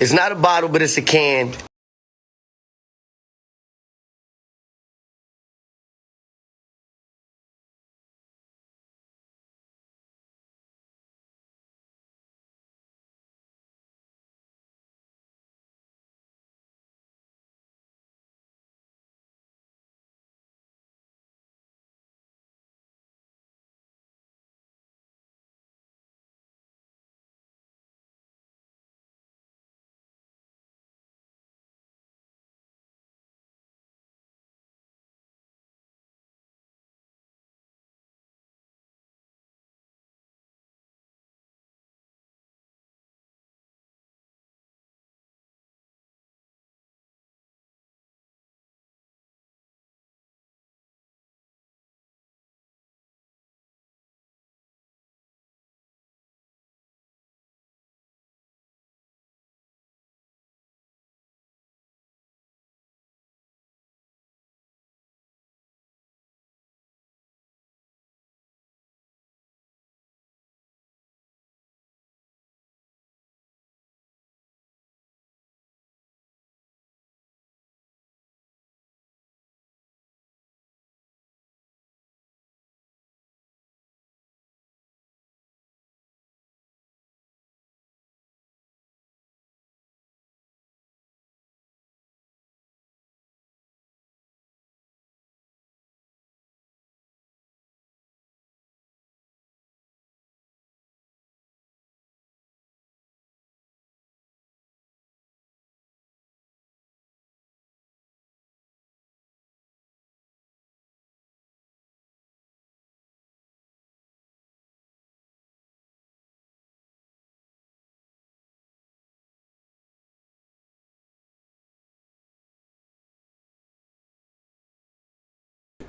It's not a bottle, but it's a can.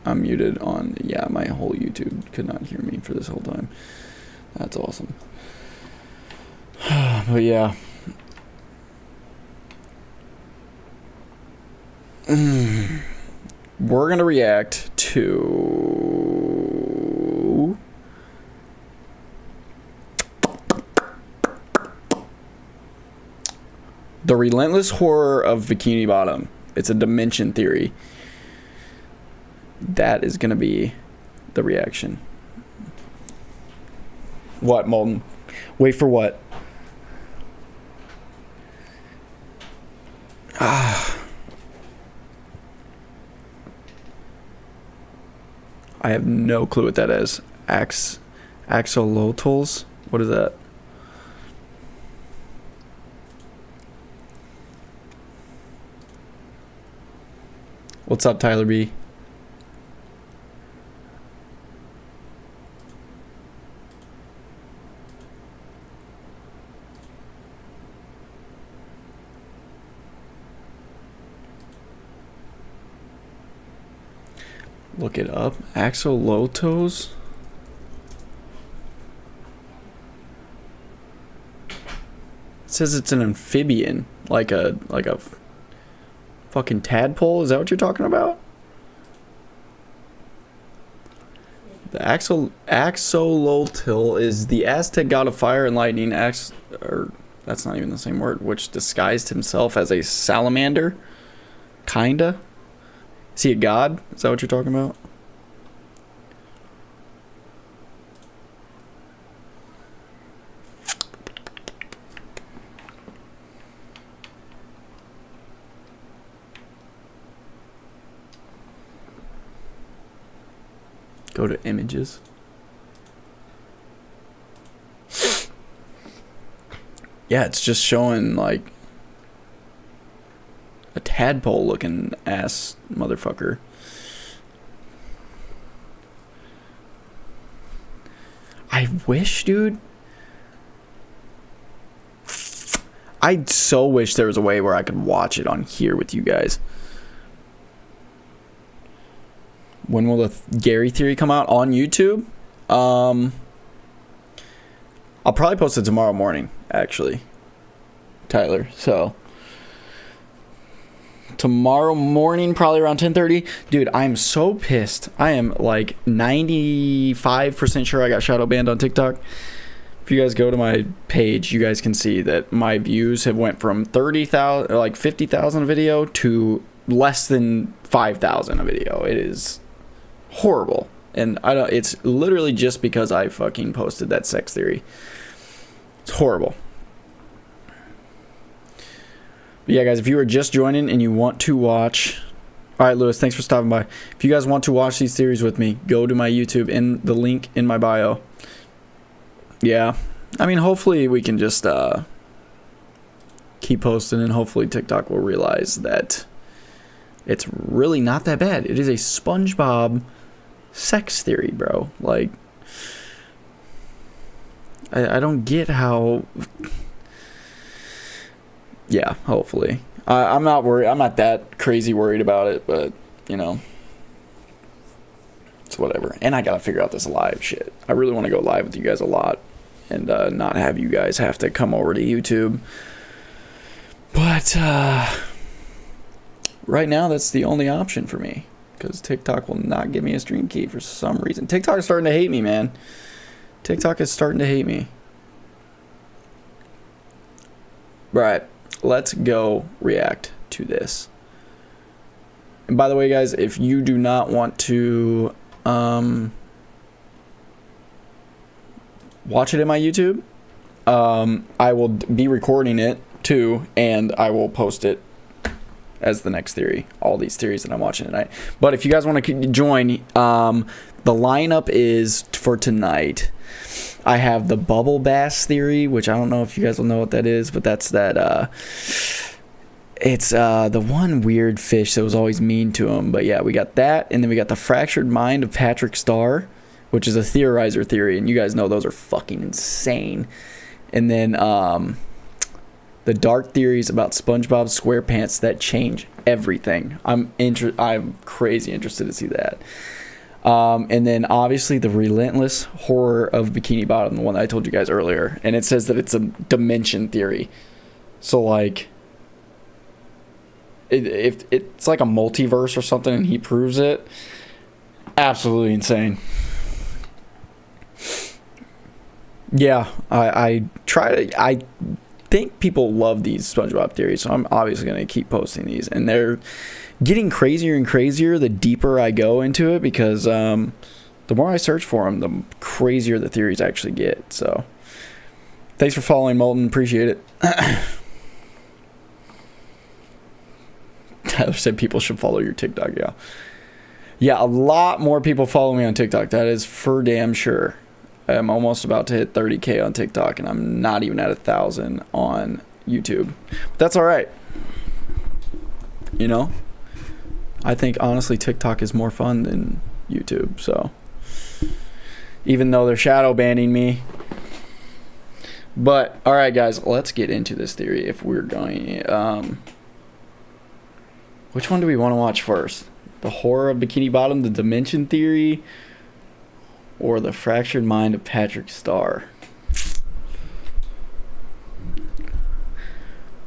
I'm muted on, yeah, my whole YouTube could not hear me for this whole time. That's awesome. But yeah. We're going to react to The Relentless Horror of Bikini Bottom. It's a dimension theory. That is going to be the reaction. What, Molten? Wait for what? I have no clue what that is. Axolotls? What is that? What's up, Tyler B? Look it up. Axolotls. It says it's an amphibian, like a fucking tadpole. Is that what you're talking about? The axolotl is the Aztec god of fire and lightning. That's not even the same word. Which disguised himself as a salamander. Kinda. Is he a god? Is that what you're talking about? Go to images. Yeah, it's just showing like a tadpole looking ass motherfucker. I wish, dude. I so wish there was a way where I could watch it on here with you guys. When will the Gary theory come out on YouTube? I'll probably post it tomorrow morning, actually, Tyler. So tomorrow morning, probably around 10:30. Dude, I'm so pissed. I am like 95% sure I got shadow banned on TikTok If you guys go to my page, you guys can see that my views have went from 30,000, like 50,000 a video to less than 5,000 a video. It is horrible. And I don't, it's literally just because I fucking posted that sex theory. It's horrible. But yeah, guys, if you are just joining and you want to watch, all right, Lewis, thanks for stopping by. If you guys want to watch these theories with me, go to my YouTube in the link in my bio. Yeah, I mean, hopefully we can just keep posting, and hopefully TikTok will realize that it's really not that bad. It is a Spongebob sex theory, bro. Like, I don't get how. Yeah, hopefully. I'm not worried. I'm not that crazy worried about it, but you know, it's whatever. And I gotta figure out this live shit. I really want to go live with you guys a lot, and not have you guys have to come over to YouTube. But right now, that's the only option for me, because TikTok will not give me a stream key for some reason. TikTok is starting to hate me, man. TikTok is starting to hate me. Right, let's go react to this. And by the way, guys, if you do not want to watch it in my YouTube, I will be recording it too, and I will post it as the next theory, all these theories that I'm watching tonight. But if you guys want to join, the lineup is for tonight. I have the bubble bass theory, which I don't know if you guys will know what that is, but that's that it's the one weird fish that was always mean to him. But yeah, we got that, and then we got the fractured mind of Patrick Starr, which is a theorizer theory, and you guys know those are fucking insane. And then the dark theories about SpongeBob SquarePants that change everything. I'm crazy interested to see that. And then obviously the relentless horror of Bikini Bottom, the one that I told you guys earlier, and it says that it's a dimension theory. So like, if it's like a multiverse or something, and he proves it, absolutely insane. Yeah, I think people love these SpongeBob theories, so I'm obviously going to keep posting these, and they're getting crazier and crazier the deeper I go into it, because the more I search for them, the crazier the theories actually get. So thanks for following, Molten, appreciate it. Tyler said people should follow your TikTok. Yeah, a lot more people follow me on TikTok, that is for damn sure. I'm almost about to hit 30K on TikTok, and I'm not even at 1,000 on YouTube. But that's all right. You know, I think honestly TikTok is more fun than YouTube. So even though they're shadow banning me, but all right, guys, let's get into this theory. If we're going, which one do we want to watch first? The horror of Bikini Bottom, the dimension theory, or the fractured mind of Patrick Starr?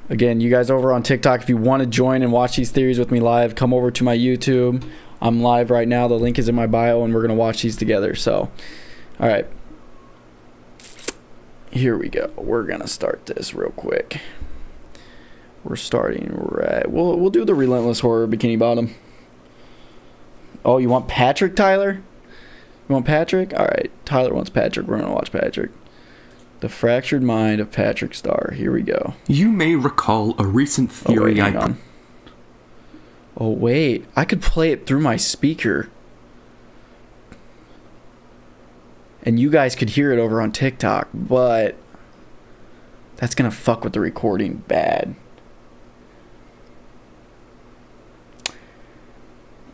Again, you guys over on TikTok, if you want to join and watch these theories with me live, come over to my YouTube. I'm live right now. The link is in my bio, and we're going to watch these together. So, all right. Here we go. We're going to start this real quick. We're starting right. We'll do the relentless horror of Bikini Bottom. Oh, you want Patrick, Tyler? You want Patrick? All right. Tyler wants Patrick. We're going to watch Patrick. The fractured mind of Patrick Starr. Here we go. You may recall a recent theory hang on. Oh, wait. I could play it through my speaker. And you guys could hear it over on TikTok, but that's going to fuck with the recording bad.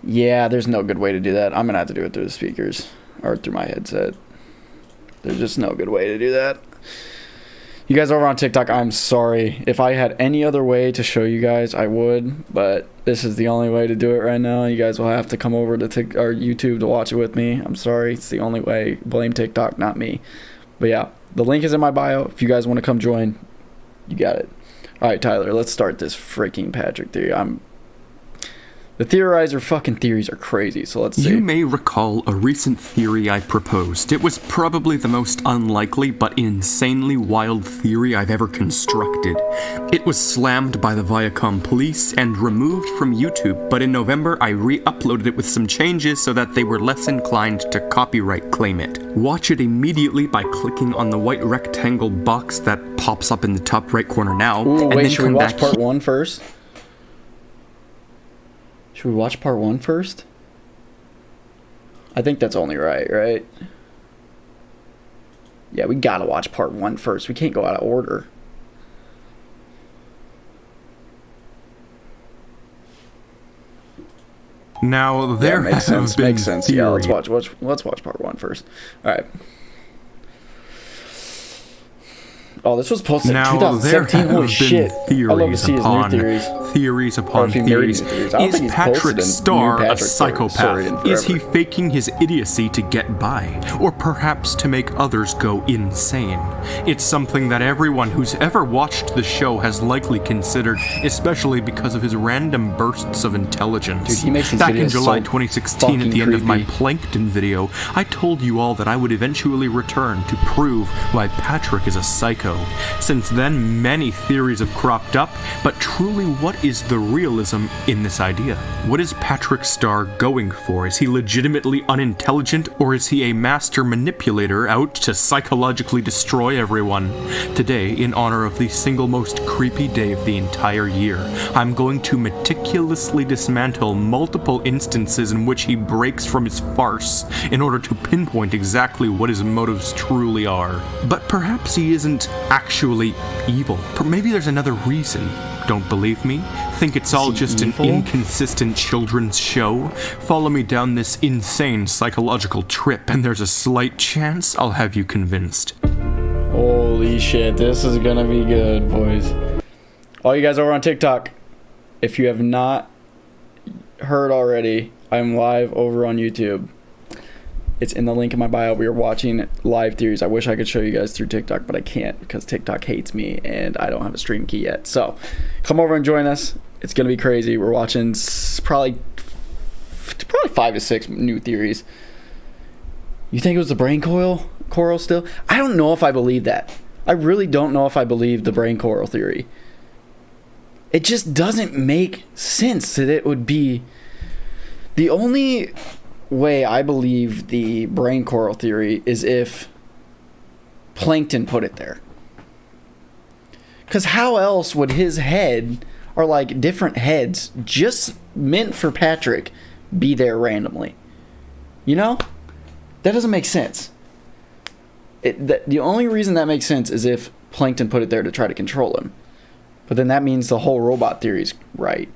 Yeah, there's no good way to do that. I'm going to have to do it through the speakers or through my headset. There's just no good way to do that. You guys over on TikTok, I'm sorry. If I had any other way to show you guys, I would, but this is the only way to do it right now. You guys will have to come over to our YouTube to watch it with me. I'm sorry. It's the only way. Blame TikTok, not me. But yeah, the link is in my bio. If you guys want to come join, you got it. All right, Tyler, let's start this freaking Patrick theory. The theorizer fucking theories are crazy, so let's see. You may recall a recent theory I proposed. It was probably the most unlikely but insanely wild theory I've ever constructed. It was slammed by the Viacom police and removed from YouTube, but in November I re-uploaded it with some changes so that they were less inclined to copyright claim it. Watch it immediately by clicking on the white rectangle box that pops up in the top right corner now. Ooh, and wait, then should we come watch back part 1 first? Should we watch part 1 first? I think that's only right? Yeah, we gotta watch part 1 first. We can't go out of order. Now there makes have sense. been Makes sense. Yeah, let's theories. watch part 1 first. All right. Oh, this was posted in Now, 2017. there Holy have shit! been I love to see his new upon theories. theories upon Or if he made theories. new theories. I don't Is think he's posted Patrick a new Starr a Patrick story in psychopath? Is he forever. faking his idiocy to get by? Or perhaps to make others go insane? It's something that everyone who's ever watched the show has likely considered, especially because of his random bursts of intelligence. Dude, he makes these Back in videos July so 2016, at the end of my creepy. Plankton video, I told you all that I would eventually return to prove why Patrick is a psycho. Since then, many theories have cropped up, but truly, what is the realism in this idea? What is Patrick Starr going for? Is he legitimately unintelligent, or is he a master manipulator out to psychologically destroy everyone? Today, in honor of the single most creepy day of the entire year, I'm going to meticulously dismantle multiple instances in which he breaks from his farce in order to pinpoint exactly what his motives truly are. But perhaps he isn't actually evil. Maybe there's another reason. Don't believe me? Think it's all just evil? an inconsistent children's show? Follow me down this insane psychological trip, and there's a slight chance I'll have you convinced. Holy shit, this is gonna be good, boys. All you guys over on TikTok, if you have not heard already, I'm live over on YouTube. It's in the link in my bio. We are watching live theories. I wish I could show you guys through TikTok, but I can't because TikTok hates me and I don't have a stream key yet. So come over and join us. It's going to be crazy. We're watching probably 5 to 6 new theories. You think it was the brain coral still? I don't know if I believe that. I really don't know if I believe the brain coral theory. It just doesn't make sense that it would be the only way I believe the brain coral theory is if Plankton put it there. Because how else would his head, or like different heads just meant for Patrick, be there randomly? You know? That doesn't make sense. The only reason that makes sense is if Plankton put it there to try to control him. But then that means the whole robot theory's right.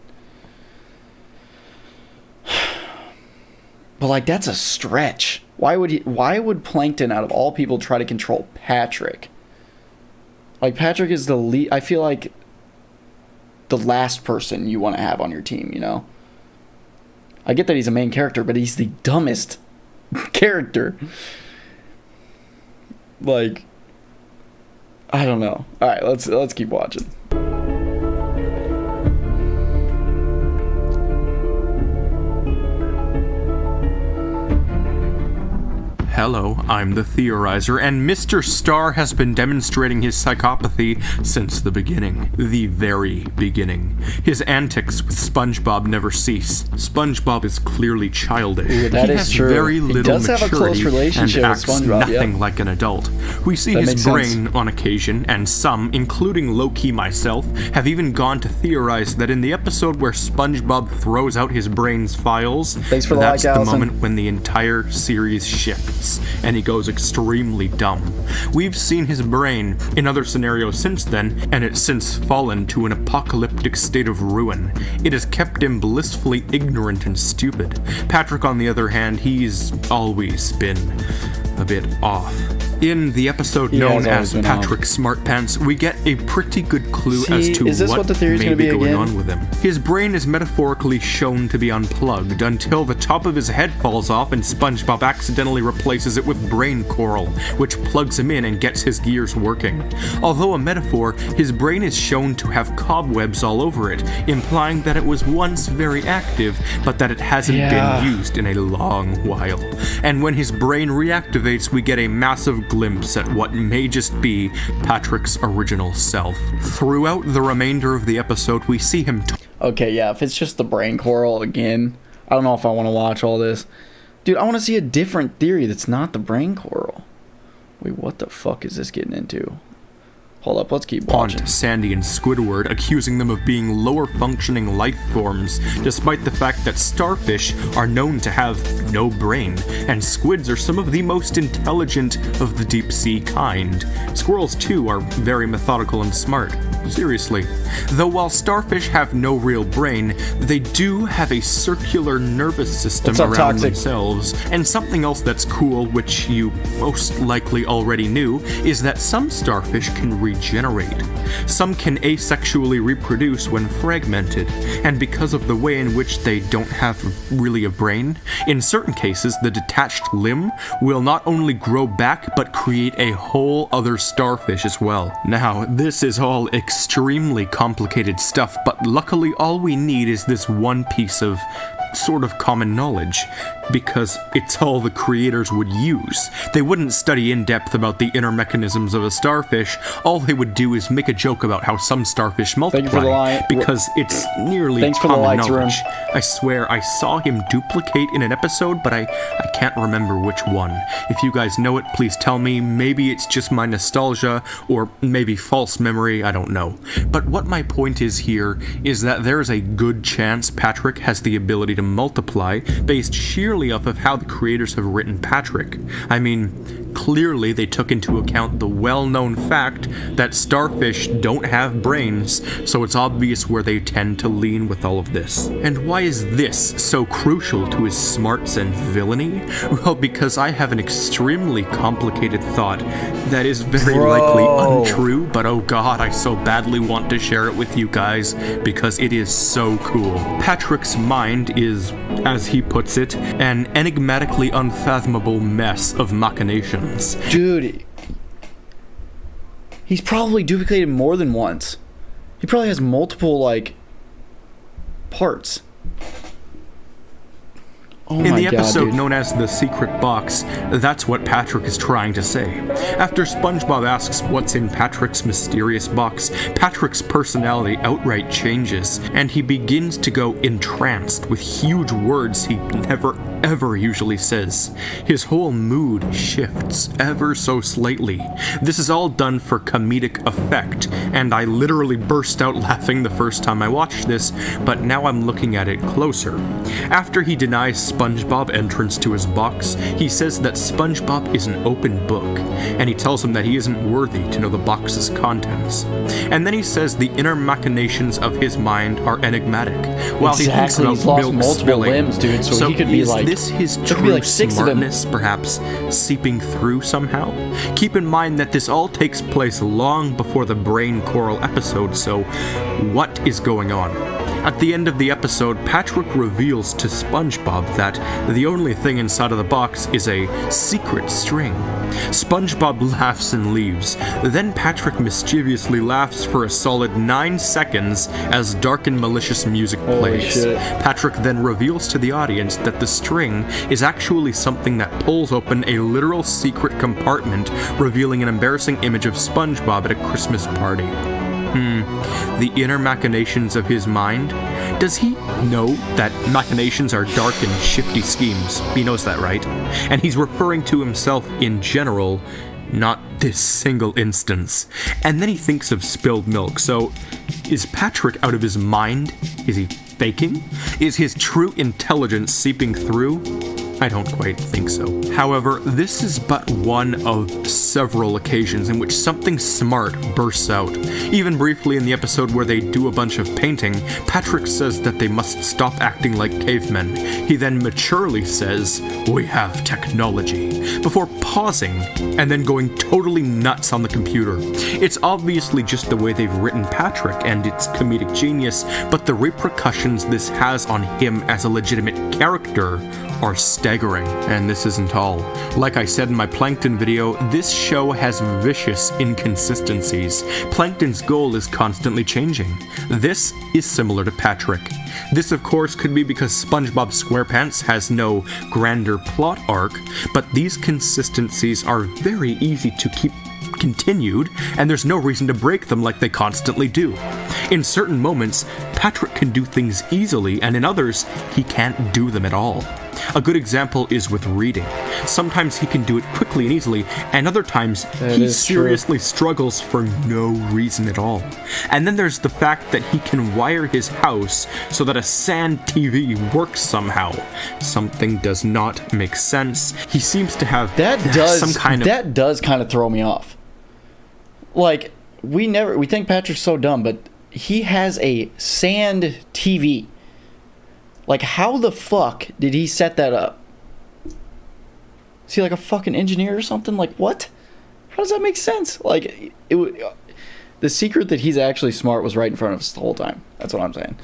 But like that's a stretch. Why would Plankton out of all people try to control Patrick? Like Patrick is the lead. I feel like the last person you want to have on your team, you know? I get that he's a main character, but he's the dumbest character. Like I don't know. All right, let's keep watching. Hello, I'm the Theorizer, and Mr. Starr has been demonstrating his psychopathy since the beginning. The very beginning. His antics with Spongebob never cease. Spongebob is clearly childish. Ooh, that he is has true. very He little does have a close maturity relationship and with acts SpongeBob, nothing yeah. like an adult. We see That his makes sense. brain on occasion, and some, including Loki myself, have even gone to theorize that in the episode where Spongebob throws out his brain's files, Thanks for the that's like, the Allison. moment when the entire series shifts, and he goes extremely dumb. We've seen his brain in other scenarios since then, and it's since fallen to an apocalyptic state of ruin. It has kept him blissfully ignorant and stupid. Patrick, on the other hand, he's always been a bit off. In the episode He known has always as been Patrick Smartpants, we get a pretty good clue See, as to is this what the theory's may gonna be be going again? on with him. His brain is metaphorically shown to be unplugged until the top of his head falls off and SpongeBob accidentally replaces it with brain coral, which plugs him in and gets his gears working. Although a metaphor, his brain is shown to have cobwebs all over it, implying that it was once very active, but that it hasn't been used in a long while. And when his brain reactivates, we get a massive glimpse at what may just be Patrick's original self. Throughout the remainder of the episode, we see him Okay, yeah, if it's just the brain coral again, I don't know if I want to watch all this. Dude, I want to see a different theory that's not the brain coral. Wait, what the fuck is this getting into? Hold up, let's keep watching. taunt Sandy and Squidward, accusing them of being lower functioning life forms, despite the fact that starfish are known to have no brain, and squids are some of the most intelligent of the deep sea kind. Squirrels, too, are very methodical and smart. Seriously. Though while starfish have no real brain, they do have a circular nervous system What's up, around Toxic? themselves. And something else that's cool, which you most likely already knew, is that some starfish can regenerate. Some can asexually reproduce when fragmented, and because of the way in which they don't have really a brain, in certain cases the detached limb will not only grow back but create a whole other starfish as well. Now, this is all extremely complicated stuff, but luckily all we need is this one piece of sort of common knowledge, because it's all the creators would use. They wouldn't study in depth about the inner mechanisms of a starfish. All they would do is make a joke about how some starfish Thank you for the multiply, like. because it's nearly Thanks for the common likes, knowledge. I swear I saw him duplicate in an episode, but I can't remember which one. If you guys know it, please tell me. Maybe it's just my nostalgia, or maybe false memory, I don't know. But what my point is here is that there is a good chance Patrick has the ability to multiply based sheerly off of how the creators have written Patrick. I mean, clearly they took into account the well-known fact that starfish don't have brains, so it's obvious where they tend to lean with all of this. And why is this so crucial to his smarts and villainy? Well, because I have an extremely complicated thought that is very likely untrue, but oh god, I so badly want to share it with you guys because it is so cool. Patrick's mind is, as he puts it, an enigmatically unfathomable mess of machinations. Dude, he's probably duplicated more than once. He probably has multiple, like, parts. Oh In my the God, episode dude. known as The Secret Box, that's what Patrick is trying to say. After SpongeBob asks what's in Patrick's mysterious box, Patrick's personality outright changes, and he begins to go entranced with huge words he never ever usually says. His whole mood shifts ever so slightly. This is all done for comedic effect, and I literally burst out laughing the first time I watched this, but now I'm looking at it closer. After he denies SpongeBob entrance to his box, he says that SpongeBob is an open book, and he tells him that he isn't worthy to know the box's contents. And then he says the inner machinations of his mind are enigmatic, while he thinks Exactly, about he's lost milk multiple spilling. limbs, dude, so he could be is like- this his there true could be like 6 of them. smartness perhaps seeping through somehow? Keep in mind that this all takes place long before the brain coral episode, so what is going on? At the end of the episode, Patrick reveals to SpongeBob that the only thing inside of the box is a secret string. SpongeBob laughs and leaves. Then Patrick mischievously laughs for a solid 9 seconds as dark and malicious music plays. shit. Patrick then reveals to the audience that the string is actually something that pulls open a literal secret compartment, revealing an embarrassing image of SpongeBob at a Christmas party. The inner machinations of his mind? Does he know that machinations are dark and shifty schemes? He knows that, right? And he's referring to himself in general, not this single instance. And then he thinks of spilled milk. So, is Patrick out of his mind? Is he faking? Is his true intelligence seeping through? I don't quite think so. However, this is but one of several occasions in which something smart bursts out. Even briefly in the episode where they do a bunch of painting, Patrick says that they must stop acting like cavemen. He then maturely says, "We have technology," before pausing and then going totally nuts on the computer. It's obviously just the way they've written Patrick and its comedic genius, but the repercussions this has on him as a legitimate character are staggering. And this isn't all. Like I said in my Plankton video, this show has vicious inconsistencies. Plankton's goal is constantly changing. This is similar to Patrick. This, of course, could be because SpongeBob SquarePants has no grander plot arc, but these consistencies are very easy to keep continued, and there's no reason to break them like they constantly do. In certain moments, Patrick can do things easily, and in others, he can't do them at all. A good example is with reading. Sometimes he can do it quickly and easily, and other times he seriously struggles for no reason at all. And then there's the fact that he can wire his house so that a sand TV works somehow. Something does not make sense. He seems to have some kind of... That does kind of throw me off. Like, we think Patrick's so dumb, but he has a sand TV. Like, how the fuck did he set that up? Is he like a fucking engineer or something? Like, what? How does that make sense? Like, the secret that he's actually smart was right in front of us the whole time. That's what I'm saying.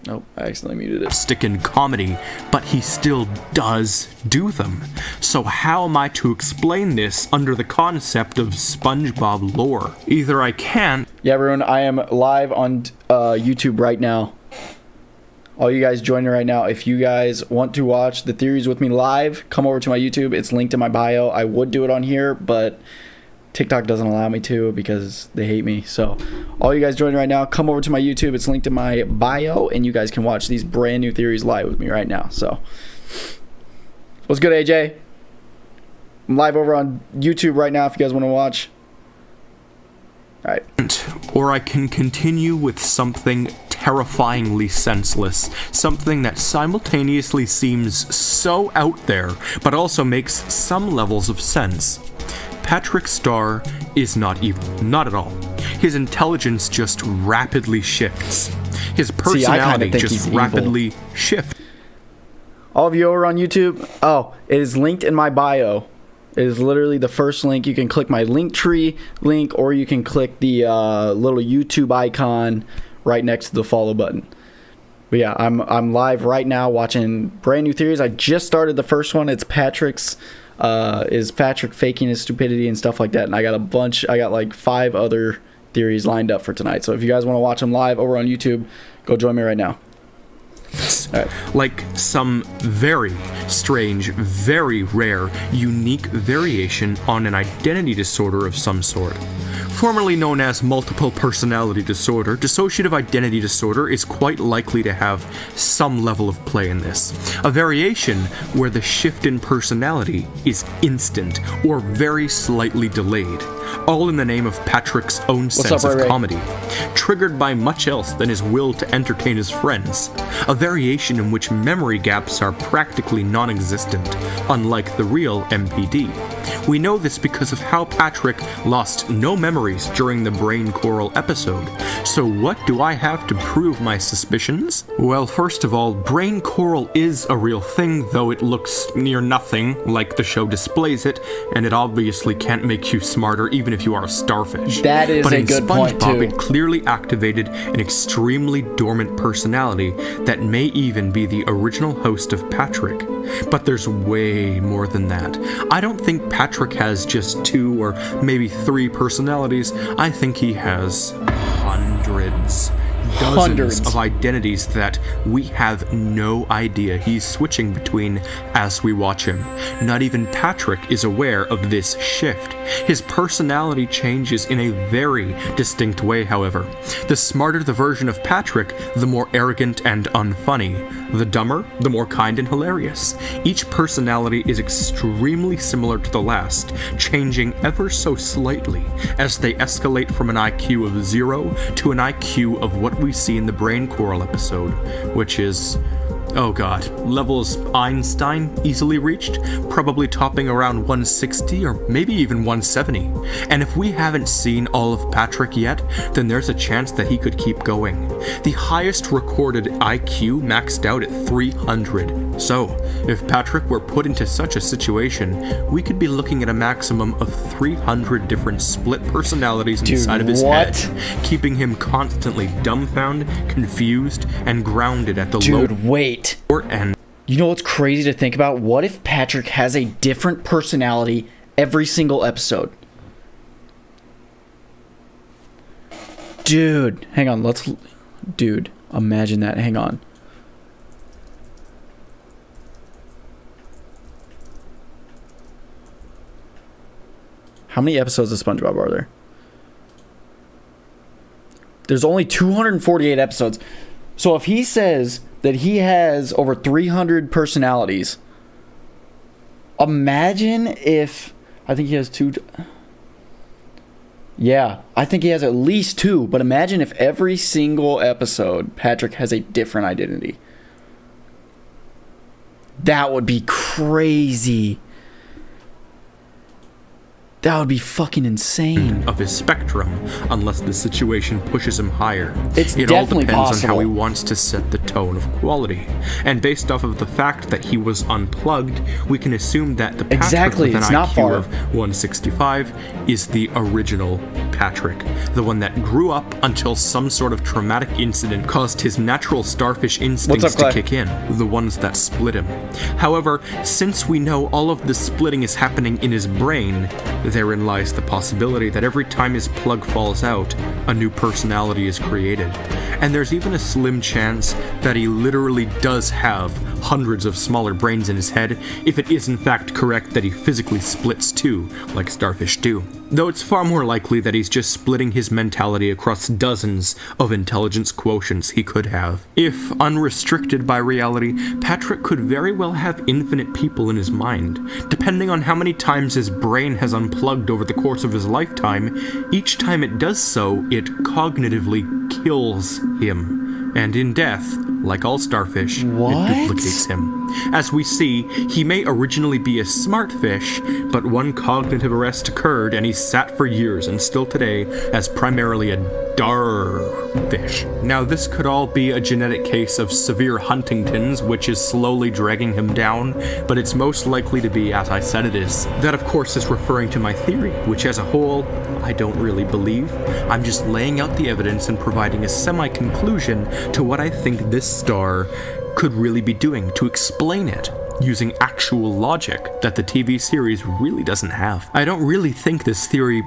Nope, I accidentally muted it. Stick in comedy, but he still does do them. So how am I to explain this under the concept of SpongeBob lore? Either I can't... Yeah, everyone, I am live on YouTube right now. All you guys joining right now, if you guys want to watch the theories with me live, come over to my YouTube. It's linked in my bio. I would do it on here, but TikTok doesn't allow me to because they hate me. So all you guys joining right now, come over to my YouTube. It's linked in my bio, and you guys can watch these brand new theories live with me right now. So what's good, AJ? I'm live over on YouTube right now if you guys want to watch. All right. Or I can continue with something terrifyingly senseless, something that simultaneously seems so out there, but also makes some levels of sense. Patrick Starr is not evil, not at all. His intelligence just rapidly shifts. His personality just rapidly shifts. All of you over on YouTube, it is linked in my bio. It is literally the first link. You can click my Linktree link, or you can click the little YouTube icon right next to the follow button. But yeah, I'm live right now watching brand new theories. I just started the first one. It's Patrick's. Is Patrick faking his stupidity and stuff like that, and I got like 5 other theories lined up for tonight. So if you guys want to watch them live over on YouTube, go join me right now. Right. Like some very strange, very rare, unique variation on an identity disorder of some sort. Formerly known as multiple personality disorder, dissociative identity disorder is quite likely to have some level of play in this. A variation where the shift in personality is instant or very slightly delayed, all in the name of Patrick's own sense of comedy, triggered by much else than his will to entertain his friends. A variation in which memory gaps are practically non-existent, unlike the real MPD. We know this because of how Patrick lost no memories during the brain coral episode. So what do I have to prove my suspicions? Well, first of all, brain coral is a real thing, though it looks near nothing like the show displays it, and it obviously can't make you smarter even if you are a starfish. That is a good point, too. But in SpongeBob, it clearly activated an extremely dormant personality that may even be the original host of Patrick. But there's way more than that. I don't think Patrick has just 2 or maybe 3 personalities. I think he has dozens of identities that we have no idea he's switching between as we watch him. Not even Patrick is aware of this shift. His personality changes in a very distinct way, however. The smarter the version of Patrick, the more arrogant and unfunny. The dumber, the more kind and hilarious. Each personality is extremely similar to the last, changing ever so slightly as they escalate from an IQ of 0 to an IQ of what we see in the brain coral episode, which is Oh god, levels Einstein easily reached, probably topping around 160 or maybe even 170. And if we haven't seen all of Patrick yet, then there's a chance that he could keep going. The highest recorded IQ maxed out at 300. So, if Patrick were put into such a situation, we could be looking at a maximum of 300 different split personalities inside of his head, keeping him constantly dumbfounded, confused, and grounded at the Wait. end. You know what's crazy to think about? What if Patrick has a different personality every single episode? Dude, hang on. Dude, imagine that. Hang on. How many episodes of SpongeBob are there? There's only 248 episodes. So if he says that he has over 300 personalities, imagine if... I think he has 2... Yeah, I think he has at least 2. But imagine if every single episode, Patrick has a different identity. That would be crazy. That would be fucking insane. Of his spectrum, unless the situation pushes him higher. It all definitely depends possible. on how he wants to set the tone of quality. And based off of the fact that he was unplugged, we can assume that the Patrick with an it's not IQ far. of 165 is the original Patrick. The one that grew up until some sort of traumatic incident caused his natural starfish instincts to kick in. The ones that split him. However, since we know all of the splitting is happening in his brain, therein lies the possibility that every time his plug falls out, a new personality is created. And there's even a slim chance that he literally does have hundreds of smaller brains in his head, if it is in fact correct that he physically splits too, like starfish do. Though it's far more likely that he's just splitting his mentality across dozens of intelligence quotients he could have. If unrestricted by reality, Patrick could very well have infinite people in his mind. Depending on how many times his brain has unplugged over the course of his lifetime, each time it does so, it cognitively kills him. And in death, like all starfish, it duplicates him. As we see, he may originally be a smart fish, but one cognitive arrest occurred and he sat for years and still today as primarily a starfish. Now this could all be a genetic case of severe Huntington's, which is slowly dragging him down, but it's most likely to be as I said it is. That of course is referring to my theory, which as a whole, I don't really believe. I'm just laying out the evidence and providing a semi-conclusion to what I think this Starr could really be doing to explain it, using actual logic that the TV series really doesn't have. I don't really think this theory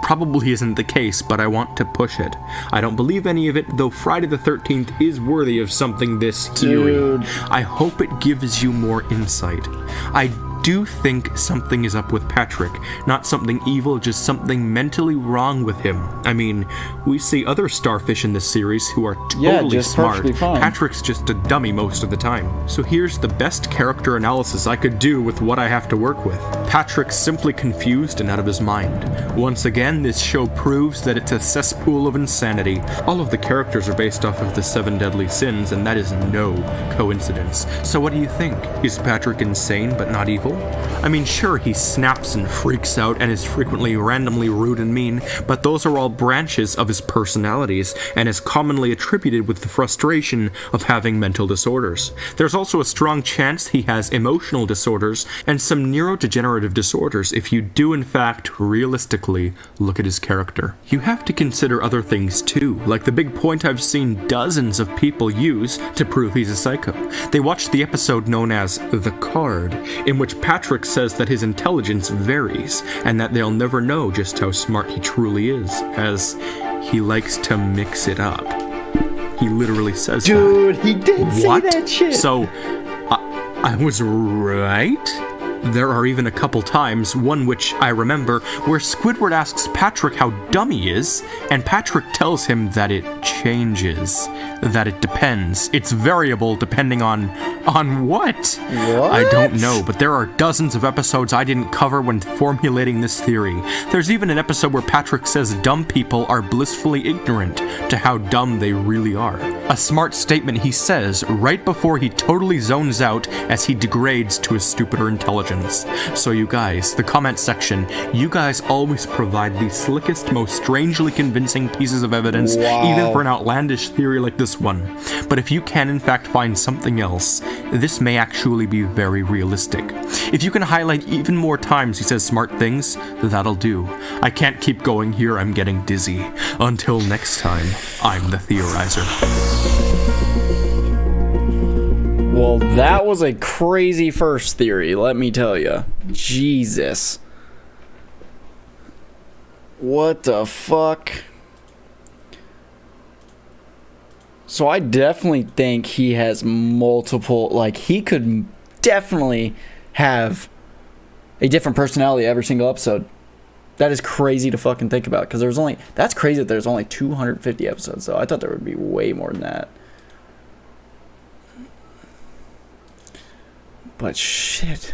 probably isn't the case, but I want to push it. I don't believe any of it, though Friday the 13th is worthy of something this eerie. I hope it gives you more insight. I do think something is up with Patrick. Not something evil, just something mentally wrong with him. I mean, we see other starfish in this series who are totally smart. Patrick's just a dummy most of the time. So here's the best character analysis I could do with what I have to work with. Patrick's simply confused and out of his mind. Once again, this show proves that it's a cesspool of insanity. All of the characters are based off of the 7 deadly sins, and that is no coincidence. So what do you think? Is Patrick insane but not evil? I mean, sure, he snaps and freaks out and is frequently randomly rude and mean, but those are all branches of his personalities and is commonly attributed with the frustration of having mental disorders. There's also a strong chance he has emotional disorders and some neurodegenerative disorders if you do in fact realistically look at his character. You have to consider other things too, like the big point I've seen dozens of people use to prove he's a psycho. They watched the episode known as The Card, in which Patrick says that his intelligence varies, and that they'll never know just how smart he truly is, as he likes to mix it up. He literally says that. Dude, he did say that shit. So, I was right? There are even a couple times, one which I remember, where Squidward asks Patrick how dumb he is, and Patrick tells him that it changes, that it depends. It's variable depending on what? What? I don't know, but there are dozens of episodes I didn't cover when formulating this theory. There's even an episode where Patrick says dumb people are blissfully ignorant to how dumb they really are. A smart statement he says right before he totally zones out as he degrades to a stupider intelligence. So you guys, the comment section, you guys always provide the slickest, most strangely convincing pieces of evidence, even for an outlandish theory like this one. But if you can in fact find something else, this may actually be very realistic. If you can highlight even more times he says smart things, that'll do. I can't keep going here, I'm getting dizzy. Until next time, I'm the Theorizer. Well, that was a crazy first theory, let me tell you. Jesus. What the fuck? So I definitely think he has multiple, like, he could definitely have a different personality every single episode. That is crazy to fucking think about, because that's crazy that there's only 250 episodes, though. I thought there would be way more than that. But shit.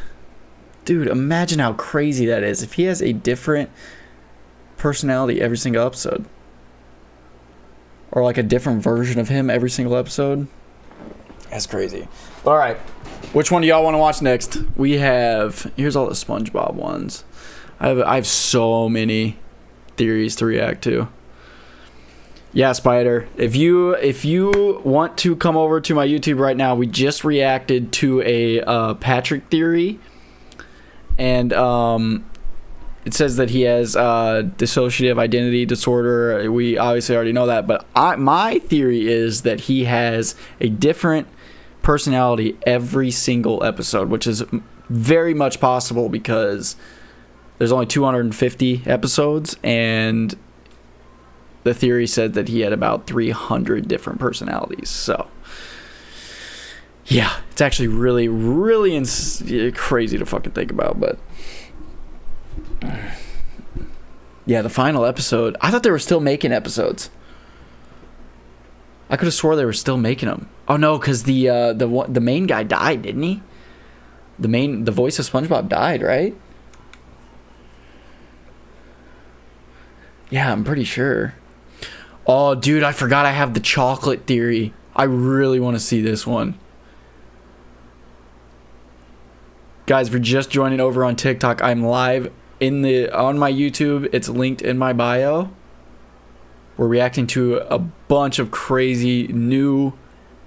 Dude, imagine how crazy that is if he has a different personality every single episode. Or like a different version of him every single episode. That's crazy. Alright. Which one do y'all want to watch next? We have... Here's all the Spongebob ones. I have so many theories to react to. Yeah, Spider. If you want to come over to my YouTube right now, we just reacted to a Patrick theory, and it says that he has dissociative identity disorder. We obviously already know that, but my theory is that he has a different personality every single episode, which is very much possible because there's only 250 episodes, and the theory said that he had about 300 different personalities. So, yeah, it's actually really, really crazy to fucking think about. But, yeah, the final episode, I thought they were still making episodes. I could have swore they were still making them. Oh, no, because the main guy died, didn't he? The voice of SpongeBob died, right? Yeah, I'm pretty sure. Oh, dude, I forgot I have the chocolate theory. I really want to see this one. Guys, if you're just joining over on TikTok, I'm live on my YouTube. It's linked in my bio. We're reacting to a bunch of crazy new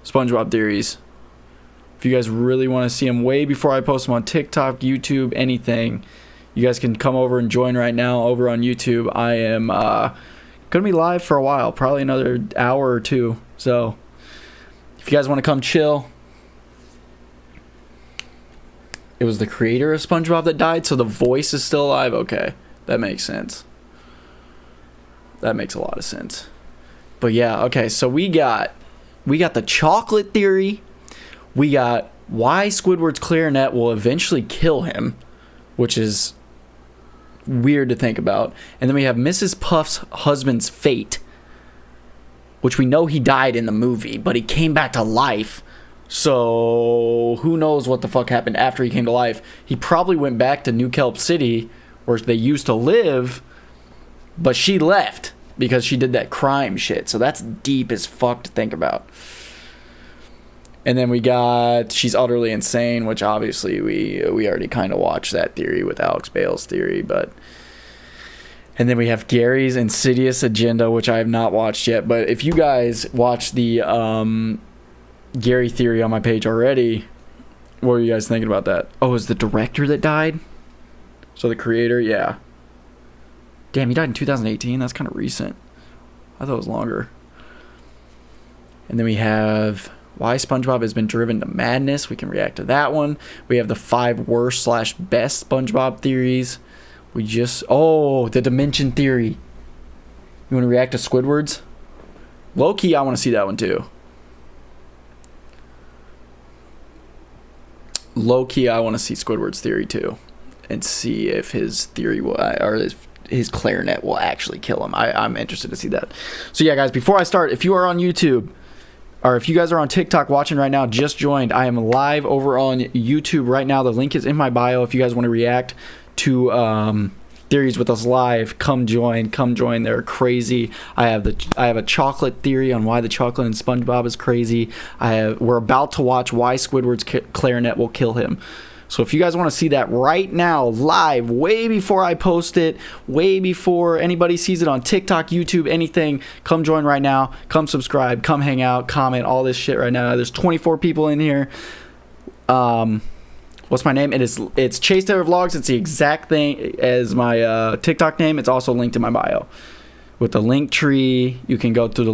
SpongeBob theories. If you guys really want to see them way before I post them on TikTok, YouTube, anything, you guys can come over and join right now over on YouTube. I am going to be live for a while, probably another hour or two. So if you guys want to come chill. It was the creator of SpongeBob that died, so the voice is still alive. Okay, that makes sense. That makes a lot of sense. But yeah, okay, so we got the chocolate theory. We got why Squidward's clarinet will eventually kill him, which is weird to think about. And then we have Mrs. Puff's husband's fate, which we know he died in the movie, but he came back to life. So who knows what the fuck happened after he came to life. He probably went back to New Kelp City where they used to live, but she left because she did that crime shit. So that's deep as fuck to think about. And then we got she's utterly insane, which obviously we already kind of watched that theory with Alex Bale's theory, but and then we have Gary's insidious agenda, which I have not watched yet. But if you guys watch the Gary theory on my page already, what are you guys thinking about that? Oh, is the director that died? So the creator, yeah. Damn, he died in 2018. That's kind of recent. I thought it was longer. And then we have why SpongeBob has been driven to madness. We can react to that one. We have the 5 worst / best SpongeBob theories. The dimension theory. You want to react to Squidward's? Low-key, I want to see that one too. low key, I want to see Squidward's theory too, and see if his theory will, or his clarinet will actually kill him. I'm interested to see that. So yeah, guys, before I start, if you are on YouTube, or if you guys are on TikTok watching right now, just joined. I am live over on YouTube right now. The link is in my bio. If you guys want to react to theories with us live, come join. They're crazy. I have a chocolate theory on why the chocolate in SpongeBob is crazy. We're about to watch why Squidward's clarinet will kill him. So if you guys want to see that right now, live, way before I post it, way before anybody sees it on TikTok, YouTube, anything, come join right now. Come subscribe, come hang out, comment, all this shit right now. There's 24 people in here. What's my name? It's Chase Taylor Vlogs. It's the exact thing as my TikTok name. It's also linked in my bio. With the link tree, you can go through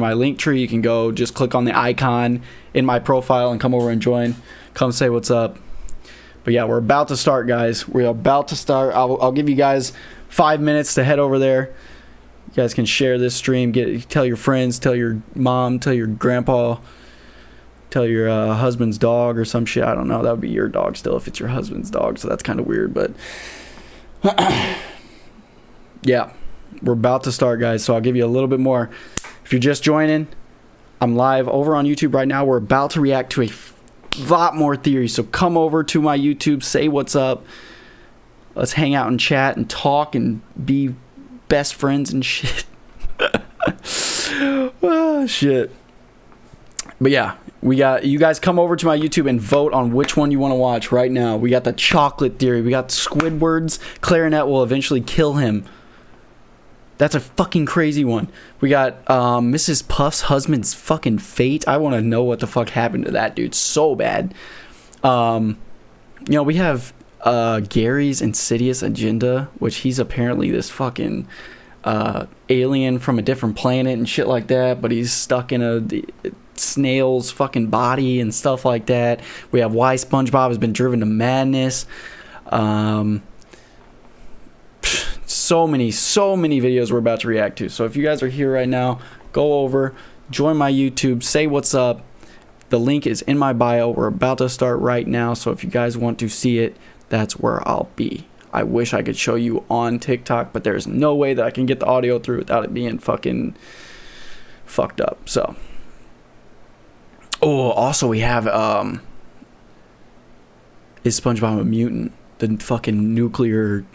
my link tree. You can go just click on the icon in my profile and come over and join. Come say what's up. But yeah, we're about to start, guys. We're about to start. I'll give you guys 5 minutes to head over there. You guys can share this stream. Tell your friends, tell your mom, tell your grandpa, tell your husband's dog or some shit. I don't know. That would be your dog still if it's your husband's dog. So that's kind of weird. But yeah, we're about to start, guys. So I'll give you a little bit more. If you're just joining, I'm live over on YouTube right now. We're about to react to a lot more theories, so come over to my YouTube, say what's up, let's hang out and chat and talk and be best friends and shit. Oh shit. But yeah, we got you guys, come over to my YouTube and vote on which one you want to watch right now. We got the chocolate theory, we got Squidward's clarinet will eventually kill him. That's a fucking crazy one. We got Mrs. Puff's husband's fucking fate. I want to know what the fuck happened to that dude so bad. You know, we have Gary's insidious agenda, which he's apparently this fucking alien from a different planet and shit like that, but he's stuck in a snail's fucking body and stuff like that. We have why SpongeBob has been driven to madness. So many videos we're about to react to. So if you guys are here right now, go over, join my YouTube, say what's up. The link is in my bio. We're about to start right now. So if you guys want to see it, that's where I'll be. I wish I could show you on TikTok, but there's no way that I can get the audio through without it being fucking fucked up. So, oh, also we have is SpongeBob a mutant? The fucking nuclear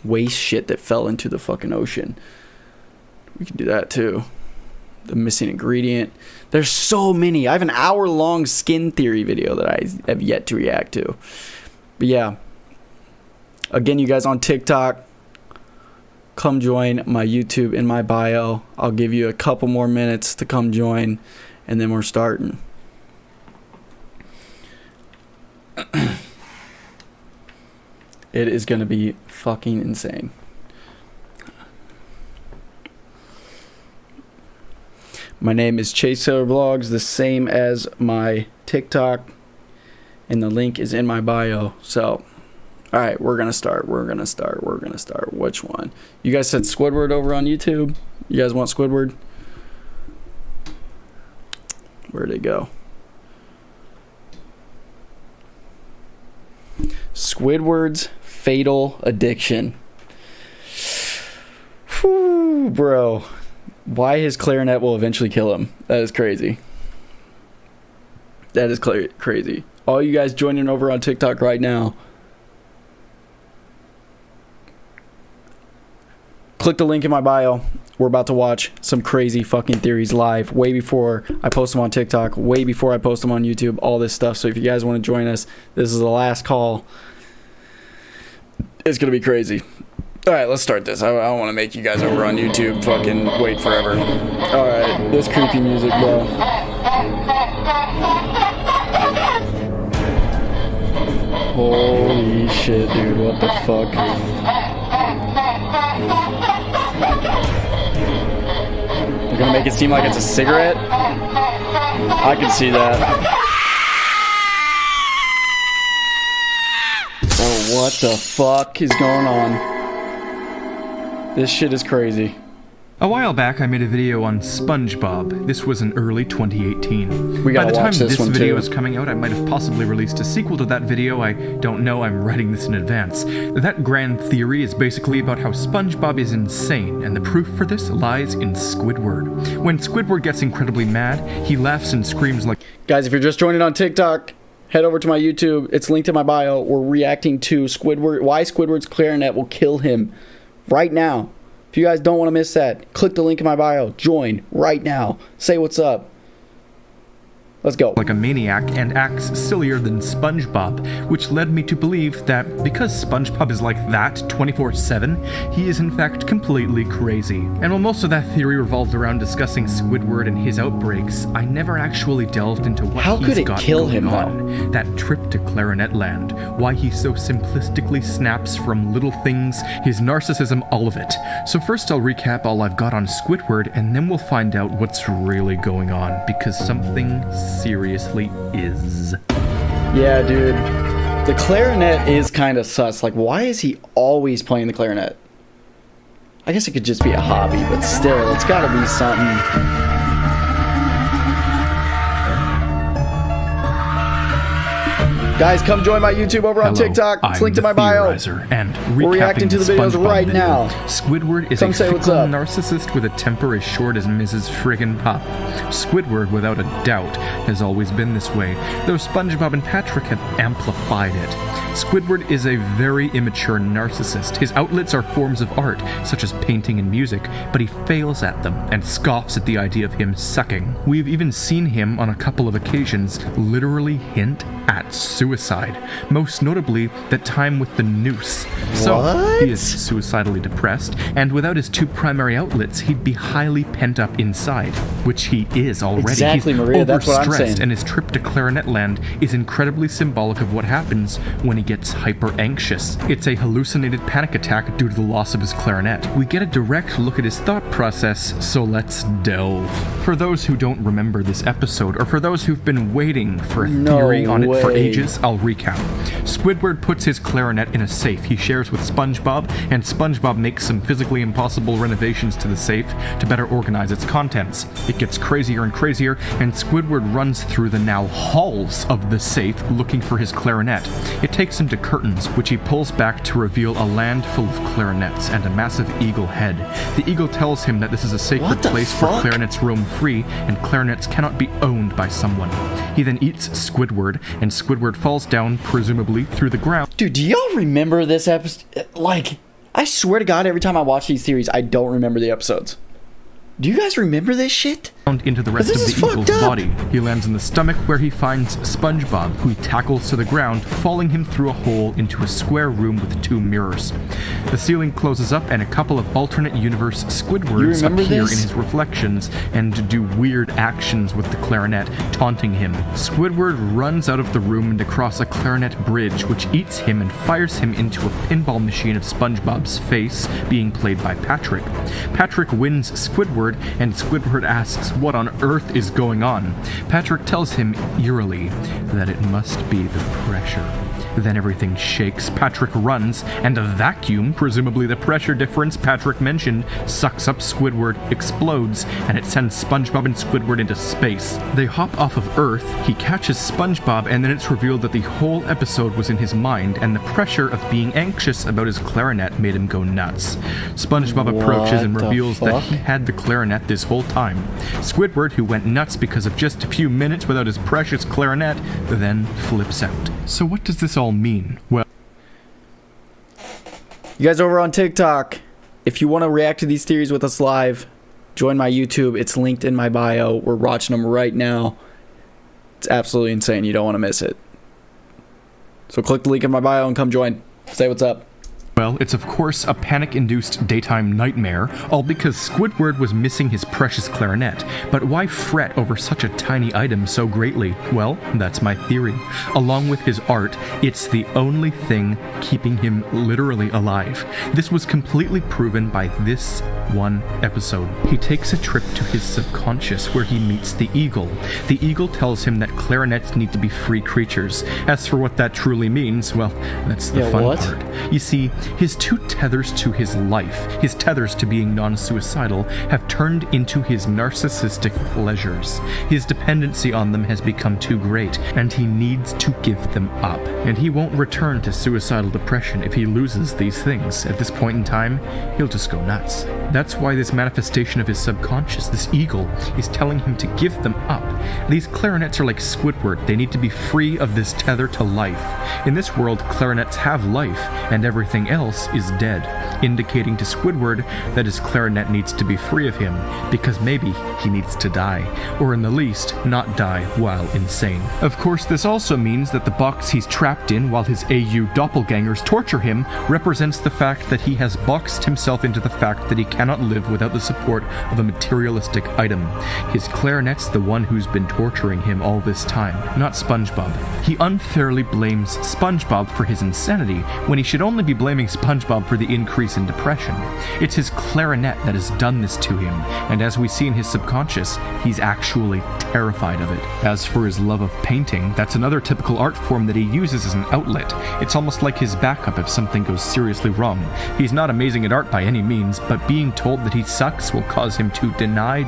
waste shit that fell into the fucking ocean. We can do that too. The missing ingredient. There's so many. I have an hour-long skin theory video that I have yet to react to. But yeah, again, you guys on TikTok, come join my YouTube in my bio. I'll give you a couple more minutes to come join, and then we're starting. It is going to be fucking insane. My name is Chase Taylor Vlogs, the same as my TikTok, and the link is in my bio. So, all right, we're going to start. Which one? You guys said Squidward over on YouTube? You guys want Squidward? Where'd it go? Squidward's fatal addiction. Whew, bro. Why his clarinet will eventually kill him. That is crazy. That is crazy. All you guys joining over on TikTok right now, click the link in my bio. We're about to watch some crazy fucking theories live way before I post them on TikTok, way before I post them on YouTube, all this stuff. So if you guys want to join us, this is the last call. It's going to be crazy. All right, let's start this. I don't want to make you guys over on YouTube fucking wait forever. All right, this creepy music, bro. Holy shit, dude. What the fuck? They're going to make it seem like it's a cigarette? I can see that. Oh, what the fuck is going on? This shit is crazy. A while back, I made a video on Spongebob. This was in early 2018. We By gotta the time watch this this one, video too. is coming out, I might have possibly released a sequel to that video. I don't know, I'm writing this in advance. That grand theory is basically about how Spongebob is insane, and the proof for this lies in Squidward. When Squidward gets incredibly mad, he laughs and screams like... Guys, if you're just joining on TikTok, head over to my YouTube. It's linked in my bio. We're reacting to Squidward. Why Squidward's clarinet will kill him right now. If you guys don't want to miss that, click the link in my bio. Join right now. Say what's up. Let's go. Like a maniac and acts sillier than SpongeBob, which led me to believe that because SpongeBob is like that 24/7, he is in fact completely crazy. And while most of that theory revolved around discussing Squidward and his outbreaks, I never actually delved into what How he's could it got kill going him, on. That trip to Clarinet Land, why he so simplistically snaps from little things, his narcissism, all of it. So first I'll recap all I've got on Squidward, and then we'll find out what's really going on, because something seriously is. Yeah, dude. The clarinet is kind of sus. Like, why is he always playing the clarinet? I guess it could just be a hobby, but still, it's gotta be something. Guys, come join my YouTube over on Hello, TikTok. It's I'm linked in the my bio. Theorizer, and We're reacting to the videos SpongeBob right video. now. Squidward is Come a say what's fickle up. narcissist with a temper as short as Mrs. Friggin' Puff. Squidward, without a doubt, has always been this way, though SpongeBob and Patrick have amplified it. Squidward is a very immature narcissist. His outlets are forms of art, such as painting and music, but he fails at them and scoffs at the idea of him sucking. We've even seen him on a couple of occasions literally hint at suicide, most notably that time with the noose. So, What? he is suicidally depressed, and without his two primary outlets, he'd be highly pent up inside, which he is already. Exactly, He's Maria, that's what I'm overstressed, saying. and his trip to Clarinet Land is incredibly symbolic of what happens when he gets hyper anxious. It's a hallucinated panic attack due to the loss of his clarinet. We get a direct look at his thought process, so let's delve. For those who don't remember this episode, or for those who've been waiting for a No theory on it for way. ages, I'll recap. Squidward puts his clarinet in a safe he shares with SpongeBob, and SpongeBob makes some physically impossible renovations to the safe to better organize its contents. It gets crazier and crazier, and Squidward runs through the now halls of the safe looking for his clarinet. It takes him to curtains, which he pulls back to reveal a land full of clarinets and a massive eagle head. The eagle tells him that this is a sacred What the place where fuck? clarinets roam free, and clarinets cannot be owned by someone. He then eats Squidward, and Squidward falls down, presumably through the ground, Dude, do y'all remember this episode? Like, I swear to God, every time I watch these series, I don't remember the episodes. Do you guys remember this shit? into the rest This of is the eagle's fucked up. body. He lands in the stomach, where he finds SpongeBob, who he tackles to the ground, falling him through a hole into a square room with two mirrors. The ceiling closes up, and a couple of alternate universe Squidwards remember appear this? in his reflections and do weird actions with the clarinet, taunting him. Squidward runs out of the room and across a clarinet bridge, which eats him and fires him into a pinball machine of SpongeBob's face, being played by Patrick. Patrick wins Squidward, and Squidward asks what on earth is going on. Patrick tells him eerily that it must be the pressure. Then everything shakes, Patrick runs, and a vacuum, presumably the pressure difference Patrick mentioned, sucks up Squidward, explodes, and it sends SpongeBob and Squidward into space. They hop off of Earth, he catches SpongeBob, and then it's revealed that the whole episode was in his mind, and the pressure of being anxious about his clarinet made him go nuts. SpongeBob approaches and What the reveals that fuck? he had the clarinet this whole time. Squidward, who went nuts because of just a few minutes without his precious clarinet, then flips out. So what does this all mean? Well, You guys over on TikTok, if you want to react to these theories with us live, join my YouTube. It's linked in my bio. We're watching them right now. It's absolutely insane. You don't want to miss it. So click the link in my bio and come join. Say what's up. it's of course a panic-induced daytime nightmare, all because Squidward was missing his precious clarinet. But why fret over such a tiny item so greatly? Well, that's my theory. Along with his art, it's the only thing keeping him literally alive. This was completely proven by this one episode. He takes a trip to his subconscious where he meets the eagle. The eagle tells him that clarinets need to be free creatures. As for what that truly means, well, that's the Yeah, fun what? part. You see, His two tethers to his life, his tethers to being non-suicidal, have turned into his narcissistic pleasures. His dependency on them has become too great, and he needs to give them up. And he won't return to suicidal depression if he loses these things. At this point in time, he'll just go nuts. That's why this manifestation of his subconscious, this eagle, is telling him to give them up. These clarinets are like Squidward. They need to be free of this tether to life. In this world, clarinets have life, and everything else is dead, indicating to Squidward that his clarinet needs to be free of him, because maybe he needs to die, or in the least, not die while insane. Of course, this also means that the box he's trapped in while his AU doppelgangers torture him represents the fact that he has boxed himself into the fact that he cannot live without the support of a materialistic item. His clarinet's the one who's been torturing him all this time, not Spongebob. He unfairly blames Spongebob for his insanity when he should only be blaming Spongebob for the increase in depression. It's his clarinet that has done this to him, and as we see in his subconscious, he's actually terrified of it. As for his love of painting, that's another typical art form that he uses as an outlet. It's almost like his backup if something goes seriously wrong. He's not amazing at art by any means, but being told that he sucks will cause him to deny.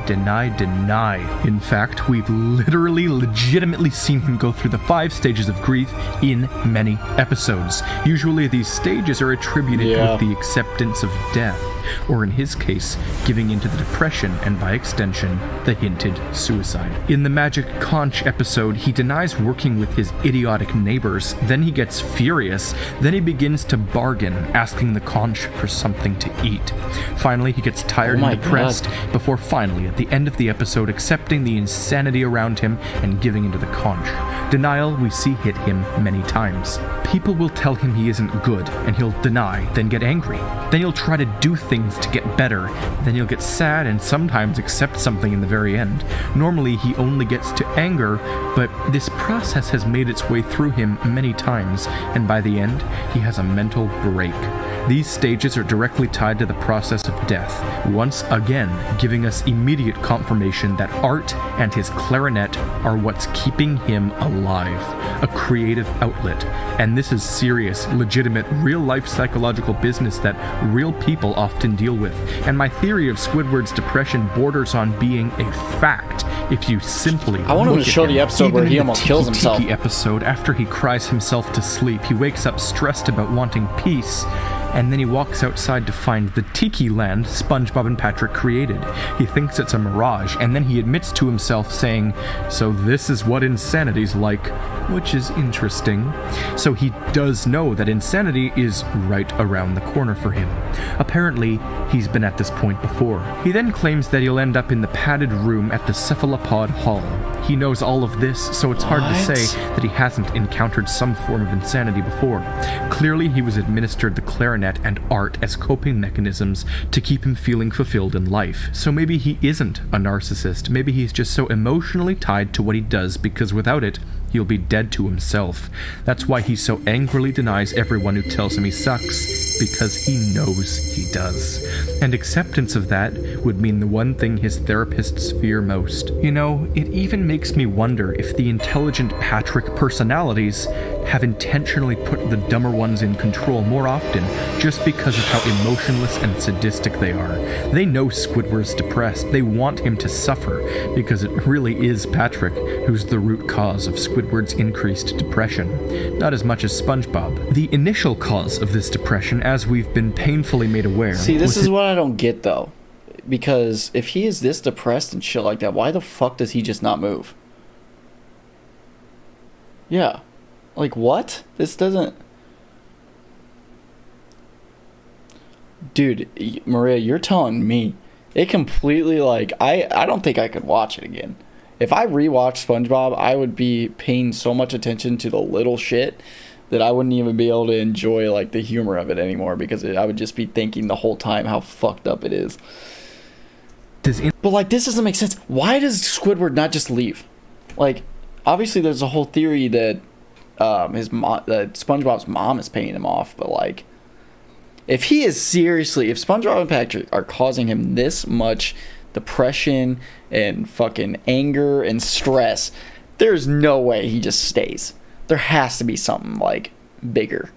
In fact, we've legitimately seen him go through the 5 stages of grief in many episodes. Usually these stages are attributed with the acceptance of death, or in his case, giving into the depression and by extension, the hinted suicide. In the Magic Conch episode, he denies working with his idiotic neighbors, then he gets furious, then he begins to bargain, asking the conch for something to eat. Finally, he gets tired and depressed, before finally, at the end of the episode, accepting the insanity around him and giving into the conch. Denial we see hit him many times. People will tell him he isn't good, and he'll deny, then get angry. Then he'll try to do things to get better, then he'll get sad and sometimes accept something in the very end. Normally he only gets to anger, but this process has made its way through him many times, and by the end, he has a mental break. These stages are directly tied to the process of death, once again giving us immediate confirmation that art and his clarinet are what's keeping him alive, a creative outlet. And this is serious, legitimate, real-life psychological business that real people often deal with. And my theory of Squidward's depression borders on being a fact if you simply I want him to show the episode where he almost kills himself. Tiki episode, after he cries himself to sleep, he wakes up stressed about wanting peace, and then he walks outside to find the Tiki land Spongebob and Patrick created. He thinks it's a mirage, and then he admits to himself saying, "So this is what insanity's like," which is interesting. So he does know that insanity is right around the corner for him. Apparently, he's been at this point before. He then claims that he'll end up in the padded room at the cephalopod hall. He knows all of this, so it's hard to say that he hasn't encountered some form of insanity before. Clearly, he was administered the clarinet and art as coping mechanisms to keep him feeling fulfilled in life. So maybe he isn't a narcissist. Maybe he's just so emotionally tied to what he does because without it, he'll be dead to himself. That's why he so angrily denies everyone who tells him he sucks, because he knows he does. And acceptance of that would mean the one thing his therapists fear most. You know, it even makes me wonder if the intelligent Patrick personalities have intentionally put the dumber ones in control more often just because of how emotionless and sadistic they are. They know Squidward's depressed. They want him to suffer because it really is Patrick who's the root cause of Squidward's increased depression, not as much as SpongeBob. The initial cause of this depression, as we've been painfully made aware... See, this is what I don't get, though. Because if he is this depressed and shit like that, why the fuck does he just not move? Yeah. Like, what? This doesn't... Dude, Maria, you're telling me. It completely, like... I don't think I could watch it again. If I rewatched SpongeBob, I would be paying so much attention to the little shit that I wouldn't even be able to enjoy, like, the humor of it anymore, because I would just be thinking the whole time how fucked up it is. But, like, this doesn't make sense. Why does Squidward not just leave? Like, obviously there's a whole theory that that SpongeBob's mom is paying him off, but, like, if he is seriously, if SpongeBob and Patrick are causing him this much depression and fucking anger and stress, there's no way he just stays. There has to be something, like, bigger.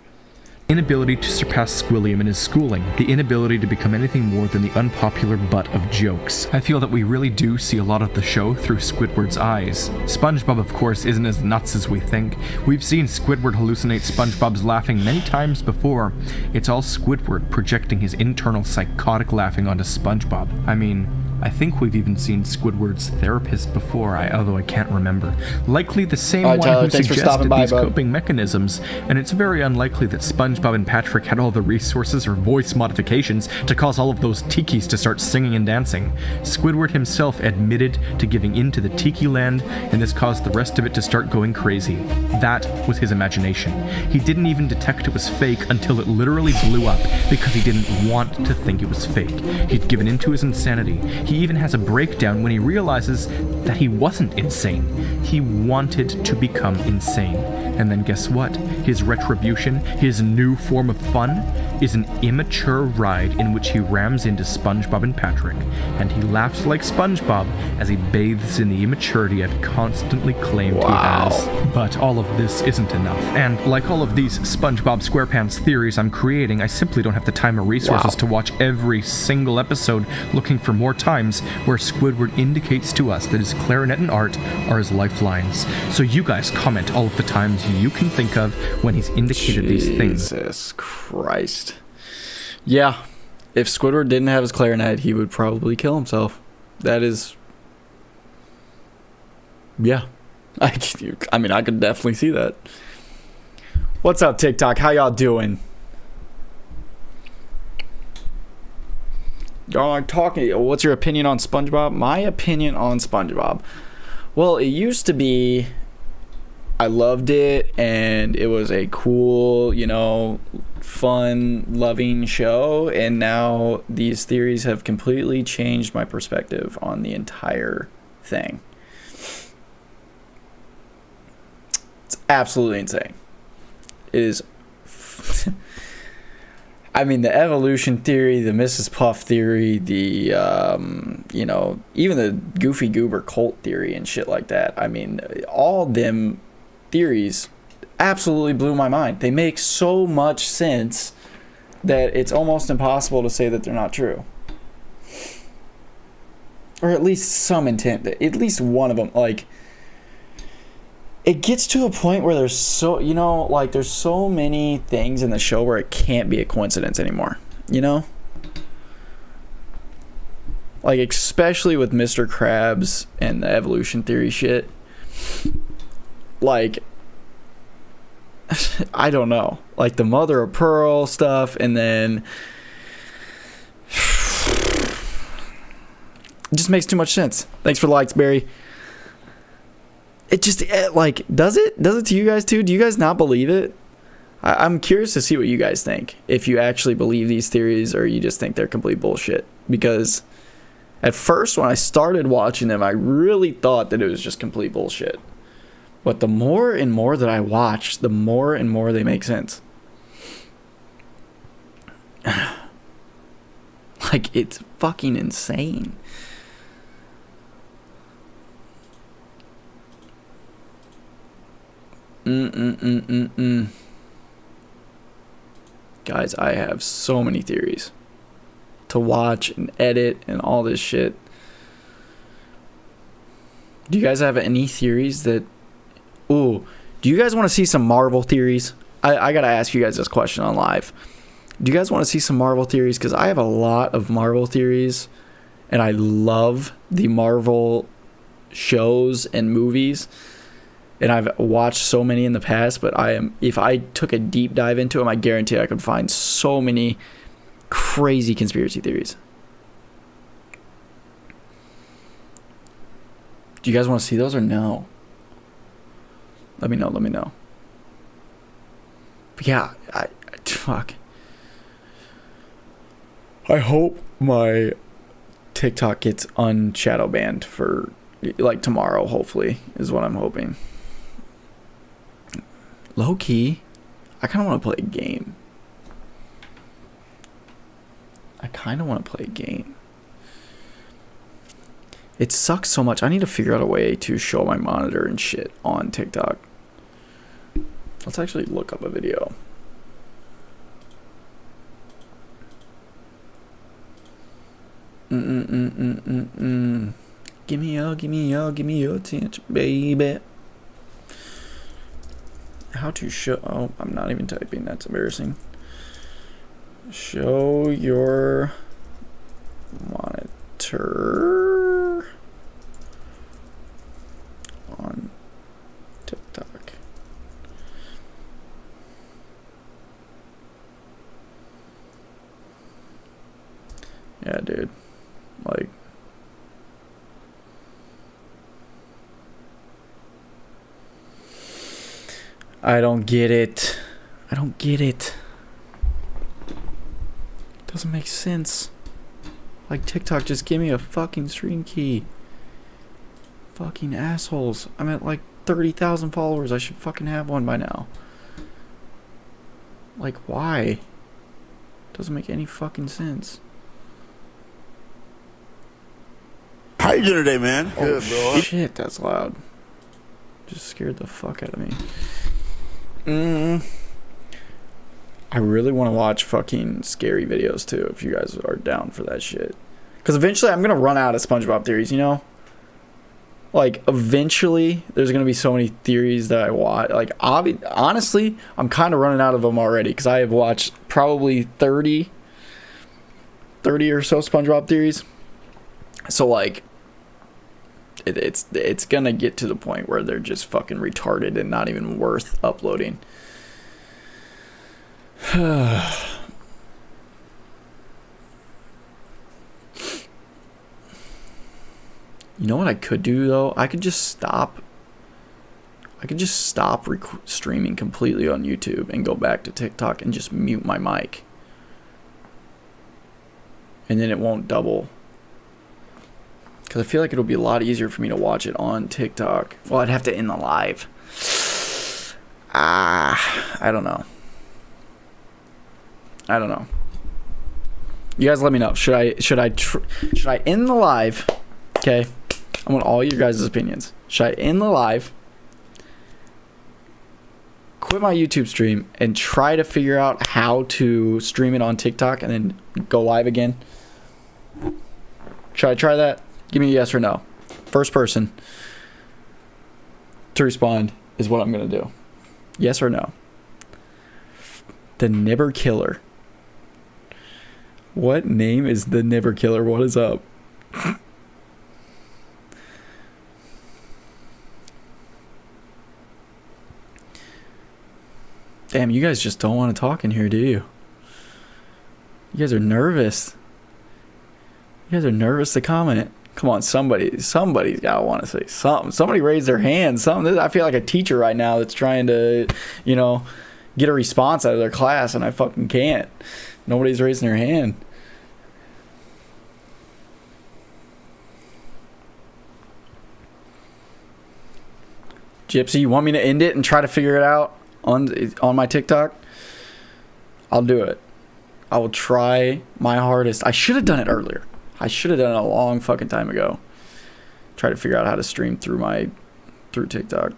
inability to surpass Squilliam in his schooling, the inability to become anything more than the unpopular butt of jokes. I feel that we really do see a lot of the show through Squidward's eyes. Spongebob, of course, isn't as nuts as we think. We've seen Squidward hallucinate Spongebob's laughing many times before. It's all Squidward projecting his internal psychotic laughing onto Spongebob. I mean, I think we've even seen Squidward's therapist before, although I can't remember. Likely the same one Tyler, who thanks for suggested stopping by, these bud. coping mechanisms, and it's very unlikely that SpongeBob and Patrick had all the resources or voice modifications to cause all of those tikis to start singing and dancing. Squidward himself admitted to giving in to the tiki land, and this caused the rest of it to start going crazy. That was his imagination. He didn't even detect it was fake until it literally blew up because he didn't want to think it was fake. He'd given in to his insanity. He even has a breakdown when he realizes that he wasn't insane. He wanted to become insane. And then guess what? His retribution, his new form of fun, is an immature ride in which he rams into SpongeBob and Patrick, and he laughs like SpongeBob as he bathes in the immaturity I've constantly claimed he has. But all of this isn't enough, and like all of these SpongeBob SquarePants theories I'm creating, I simply don't have the time or resources to watch every single episode looking for more times where Squidward indicates to us that his clarinet and art are his lifelines. So you guys comment all of the times you can think of when he's indicated these things. Jesus Christ. Yeah, if Squidward didn't have his clarinet, he would probably kill himself. That is... Yeah. I mean, I could definitely see that. What's up, TikTok? How y'all doing? Y'all talking. What's your opinion on SpongeBob? My opinion on SpongeBob. Well, it used to be I loved it, and it was a cool, fun, loving show, and now these theories have completely changed my perspective on the entire thing. It's absolutely insane. It is... I mean, the evolution theory, the Mrs. Puff theory, the, even the Goofy Goober cult theory and shit like that. I mean, all them theories absolutely blew my mind. They make so much sense that it's almost impossible to say that they're not true. Or at least some intent. At least one of them, it gets to a point where there's there's so many things in the show where it can't be a coincidence anymore, especially with Mr. Krabs and the evolution theory shit. I don't know, the mother of pearl stuff, and then it just makes too much sense. Thanks for the likes, Barry. It just does it to you guys too? Do you guys not believe it? I'm curious to see what you guys think, if you actually believe these theories or you just think they're complete bullshit. Because at first when I started watching them, I really thought that it was just complete bullshit. But the more and more that I watch, the more and more they make sense. It's fucking insane. Guys, I have so many theories to watch and edit and all this shit. Do you guys have any theories that... Ooh, do you guys want to see some Marvel theories? I gotta ask you guys this question on live. Do you guys want to see some Marvel theories? Because I have a lot of Marvel theories, and I love the Marvel shows and movies. And I've watched so many in the past, but if I took a deep dive into them, I guarantee I could find so many crazy conspiracy theories. Do you guys want to see those or no? Let me know. But yeah, fuck. I hope my TikTok gets unshadow banned for tomorrow, hopefully, is what I'm hoping. Low key, I kind of want to play a game. It sucks so much. I need to figure out a way to show my monitor and shit on TikTok. Let's actually look up a video. Give me your attention, baby. How to show... Oh, I'm not even typing. That's embarrassing. Show your monitor on TikTok. Yeah, dude. Like... I don't get it. I don't get it. Doesn't make sense. Like, TikTok, just give me a fucking stream key. Fucking assholes. I'm at like 30,000 followers. I should fucking have one by now. Like, why? Doesn't make any fucking sense. How you doing today, man? Good, bro. Shit, that's loud. Just scared the fuck out of me. I really want to watch fucking scary videos too, if you guys are down for that shit. Because eventually I'm going to run out of Spongebob theories, you know? Like, eventually there's going to be so many theories that I watch. Like, honestly, I'm kind of running out of them already, because I have watched probably 30 or so Spongebob theories. So, like, it's going to get to the point where they're just fucking retarded and not even worth uploading. You know what I could do though? I could just stop streaming completely on YouTube and go back to TikTok and just mute my mic. And then it won't double. Because I feel like it'll be a lot easier for me to watch it on TikTok. Well, I'd have to end the live. I don't know. You guys let me know. Should I end the live? Okay. I want all your guys' opinions. Should I end the live, quit my YouTube stream, and try to figure out how to stream it on TikTok and then go live again? Should I try that? Give me a yes or no. First person to respond is what I'm going to do. Yes or no? The Nibber Killer. What name is the Nibber Killer? What is up? Damn, you guys just don't want to talk in here, do you? You guys are nervous. You guys are nervous to comment. Come on, somebody's got to want to say something. Somebody raise their hand. Something. I feel like a teacher right now that's trying to, get a response out of their class, and I fucking can't. Nobody's raising their hand. Gypsy, you want me to end it and try to figure it out on my TikTok? I'll do it. I will try my hardest. I should have done it earlier. I should have done it a long fucking time ago. Try to figure out how to stream through TikTok.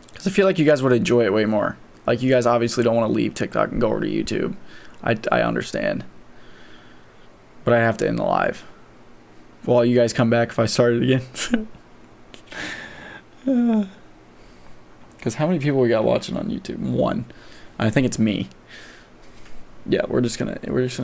Because I feel like you guys would enjoy it way more. Like, you guys obviously don't want to leave TikTok and go over to YouTube. I understand. But I have to end the live. While you guys come back if I start it again. Because how many people we got watching on YouTube? 1. I think it's me. Yeah, we're just gonna